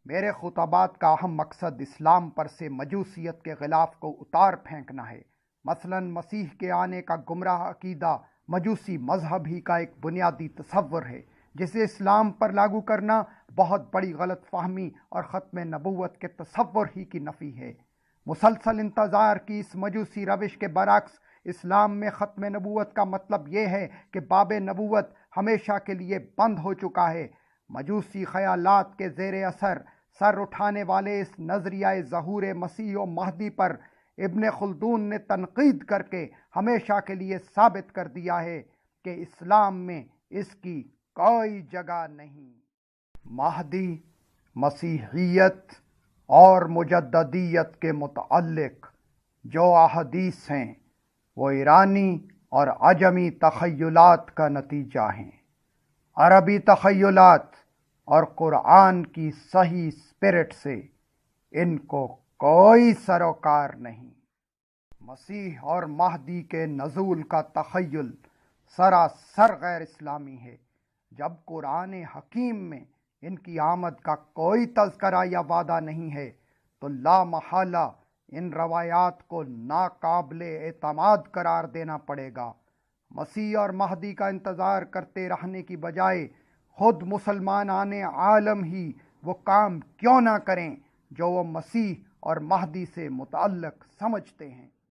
میرے خطبات کا اہم مقصد اسلام پر سے مجوسیت کے غلاف کو اتار پھینکنا ہے۔ مثلاً مسیح کے آنے کا گمراہ عقیدہ مجوسی مذہب ہی کا ایک بنیادی تصور ہے، جسے اسلام پر لاگو کرنا بہت بڑی غلط فہمی اور ختم نبوت کے تصور ہی کی نفی ہے۔ مسلسل انتظار کی اس مجوسی روش کے برعکس اسلام میں ختم نبوت کا مطلب یہ ہے کہ باب نبوت ہمیشہ کے لیے بند ہو چکا ہے۔ مجوسی خیالات کے زیر اثر سر اٹھانے والے اس نظریہ ظہور مسیح و مہدی پر ابن خلدون نے تنقید کر کے ہمیشہ کے لیے ثابت کر دیا ہے کہ اسلام میں اس کی کوئی جگہ نہیں۔ مہدی، مسیحیت اور مجددیت کے متعلق جو احادیث ہیں وہ ایرانی اور عجمی تخیلات کا نتیجہ ہیں۔ عربی تخیلات اور قرآن کی صحیح اسپرٹ سے ان کو کوئی سروکار نہیں۔ مسیح اور مہدی کے نزول کا تخیل سراسر غیر اسلامی ہے۔ جب قرآن حکیم میں ان کی آمد کا کوئی تذکرہ یا وعدہ نہیں ہے تو لا محالہ ان روایات کو ناقابل اعتماد قرار دینا پڑے گا۔ مسیح اور مہدی کا انتظار کرتے رہنے کی بجائے خود مسلمان عالم ہی وہ کام کیوں نہ کریں جو وہ مسیح اور مہدی سے متعلق سمجھتے ہیں۔